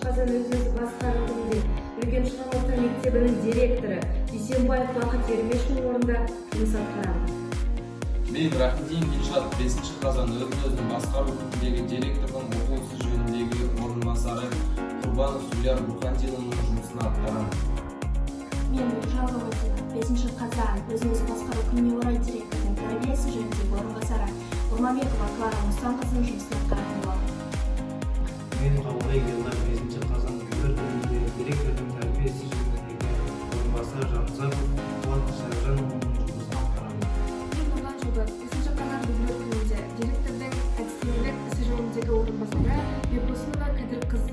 қазан өзін басқарудың Үлкен Шырам орта мектебінің директоры Дүйсенбаев Бақыт Ермештің орнында жұмыс атқарамын. Мен Рахмедин Гүлшат 5 қазан өзін басқару түріндегі директордың оқу ісі жөніндегі орынбасары Құрбанов Зульяр Бухандиновның жұмысын атқарамын. Мен Нұржанова 5 қазан өзін-өзі басқару күніне орай директордың тәрбие ісі жөніндегі орынбасары Ормамбекова Клара Мұстанқызының жұмысын атқаратын боламын. Мен Қабылбай Елдар 5 қазан үйлер бөлімінде директордың тәрбие ісі жөніндегі орынбасары Жанұзақов Қуат Шәржановның жұмысын атқарамын. Мен Нұрлан Жолдас 5 қазан үйлер бөлімінде директордың әдістемелік ісі жөніндегі орынбасары Бекбосынова Кәдір қыз